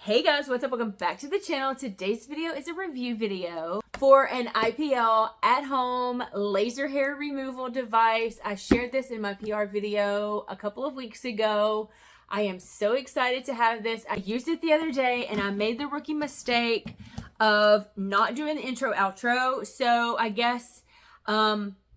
Hey guys, what's up? Welcome back to the channel. Today's video is a review video for an IPL at-home laser hair removal device. I shared this in my PR video a couple of weeks ago. I am so excited to have this. I used it the other day and I made the rookie mistake of not doing the intro outro. So I guess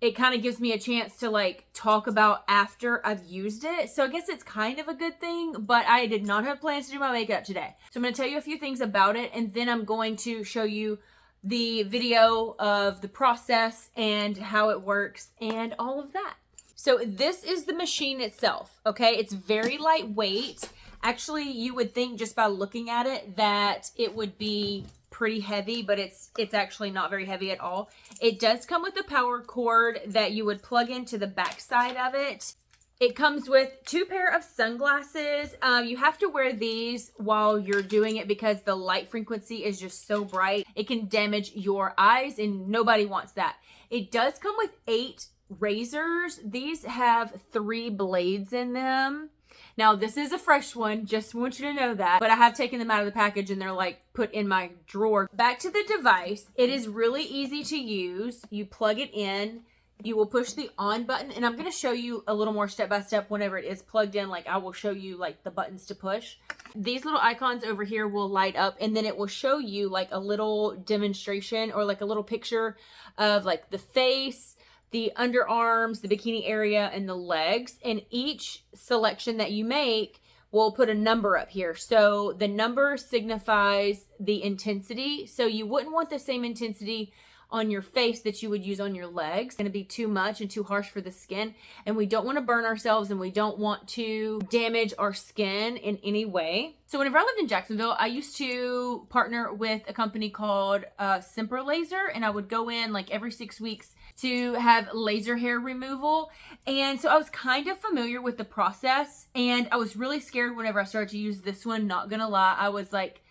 it kind of gives me a chance to like talk about after I've used it. So I guess it's kind of a good thing, but I did not have plans to do my makeup today. So I'm going to tell you a few things about it, and then I'm going to show you the video of the process and how it works and all of that. So this is the machine itself, okay? It's very lightweight. Actually, you would think just by looking at it that it would be pretty heavy, but it's actually not very heavy at all. It does come with a power cord that you would plug into the back side of it. It comes with 2 pairs of sunglasses. You have to wear these while you're doing it because the light frequency is just so bright. It can damage your eyes and nobody wants that. It does come with 8 razors. These have 3 blades in them. Now, this is a fresh one, just want you to know that, but I have taken them out of the package and they're like put in my drawer. Back to the device. It is really easy to use. You plug it in, you will push the on button, and I'm going to show you a little more step by step whenever it is plugged in. Like I will show you like the buttons to push. These little icons over here will light up, and then it will show you like a little demonstration or like a little picture of like the face, the underarms, the bikini area, and the legs. And each selection that you make will put a number up here. So the number signifies the intensity. So you wouldn't want the same intensity on your face that you would use on your legs. It's gonna be too much and too harsh for the skin. And we don't wanna burn ourselves and we don't want to damage our skin in any way. So whenever I lived in Jacksonville, I used to partner with a company called Simper Laser, and I would go in like every 6 weeks to have laser hair removal. And so I was kind of familiar with the process, and I was really scared whenever I started to use this one, not gonna lie. I was like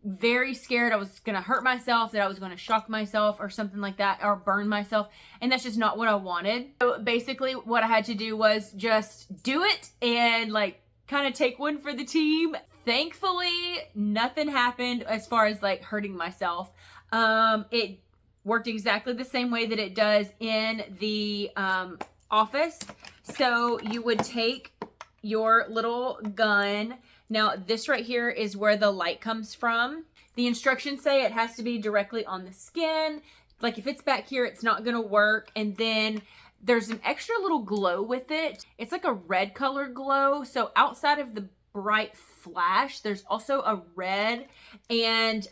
very scared I was gonna hurt myself, that I was gonna shock myself or something like that, or burn myself, and that's just not what I wanted. So basically what I had to do was just do it and like kind of take one for the team. Thankfully, nothing happened as far as like hurting myself. It worked exactly the same way that it does in the office. So you would take your little gun. Now this right here is where the light comes from. The instructions say it has to be directly on the skin. Like if it's back here, it's not gonna work. And then there's an extra little glow with it. It's like a red color glow. So outside of the bright flash, there's also a red, and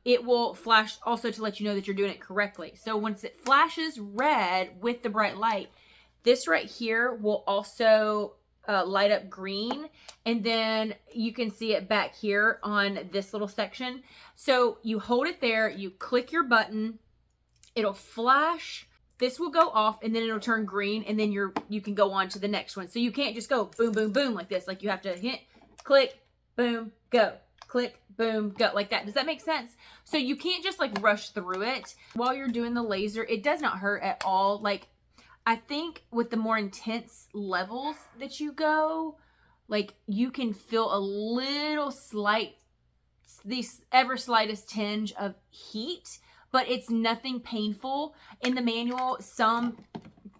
it will flash also to let you know that you're doing it correctly. So once it flashes red with the bright light, this right here will also light up green, and then you can see it back here on this little section. So you hold it there, you click your button, it'll flash, this will go off, and then it'll turn green, and then you can go on to the next one. So you can't just go boom, boom, boom like this. Like you have to hit, click, boom, go, click, boom, go, like that. Does that make sense? So you can't just like rush through it while you're doing the laser. It does not hurt at all. Like I think with the more intense levels that you go, like you can feel a little slight, the ever slightest tinge of heat, but it's nothing painful. In the manual, some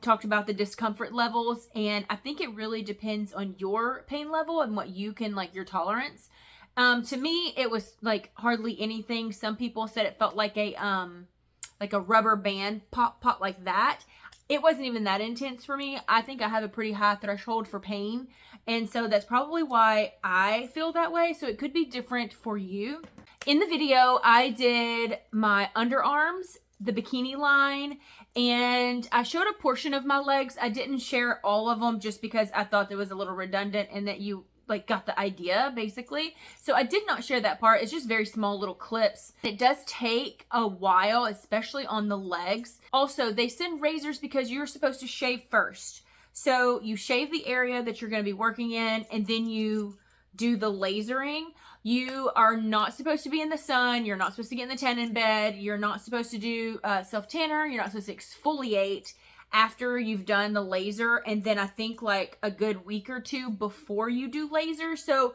talked about the discomfort levels, and I think it really depends on your pain level and what you can, like your tolerance. To me, it was like hardly anything. Some people said it felt like a rubber band pop like that. It wasn't even that intense for me. I think I have a pretty high threshold for pain, and so that's probably why I feel that way. So it could be different for you. In the video, I did my underarms, the bikini line, and I showed a portion of my legs. I didn't share all of them just because I thought it was a little redundant and that you like got the idea basically. So I did not share that part. It's just very small little clips. It does take a while, especially on the legs. Also, they send razors because you're supposed to shave first. So you shave the area that you're going to be working in, and then you do the lasering. You are not supposed to be in the sun. You're not supposed to get in the tan in bed. You're not supposed to do self-tanner. You're not supposed to exfoliate after you've done the laser, and then I think like a good week or 2 before you do laser. So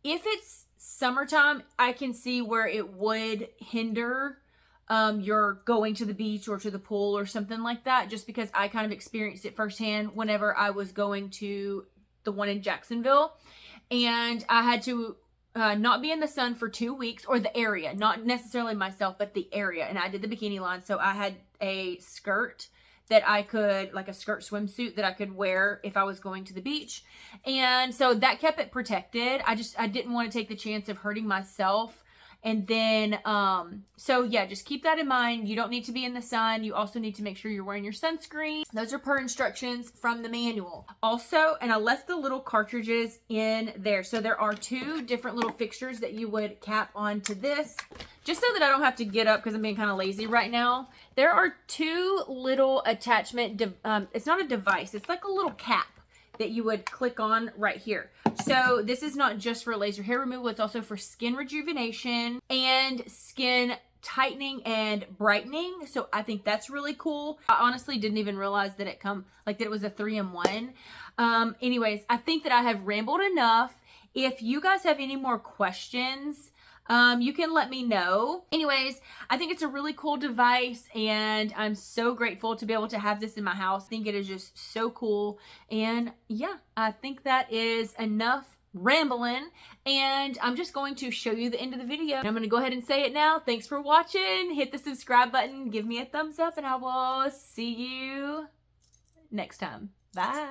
if it's summertime, I can see where it would hinder your going to the beach or to the pool or something like that, just because I kind of experienced it firsthand whenever I was going to the one in Jacksonville, and I had to not be in the sun for 2 weeks, or the area, not necessarily myself, but the area. And I did the bikini line, so I had a skirt that I could, like a skirt swimsuit that I could wear if I was going to the beach. And so that kept it protected. I didn't want to take the chance of hurting myself. And then, so yeah, just keep that in mind. You don't need to be in the sun. You also need to make sure you're wearing your sunscreen. Those are per instructions from the manual. Also, and I left the little cartridges in there. So there are 2 different little fixtures that you would cap onto this, just so that I don't have to get up because I'm being kind of lazy right now. There are 2 little attachment, it's not a device, it's like a little cap that you would click on right here. So this is not just for laser hair removal, it's also for skin rejuvenation and skin tightening and brightening. So I think that's really cool. I honestly didn't even realize that that it was a 3-in-1. Anyways, I think that I have rambled enough. If you guys have any more questions, you can let me know. Anyways, I think it's a really cool device, and I'm so grateful to be able to have this in my house. I think it is just so cool. And yeah, I think that is enough rambling, and I'm just going to show you the end of the video. I'm going to go ahead and say it now. Thanks for watching. Hit the subscribe button, give me a thumbs up, and I will see you next time. Bye.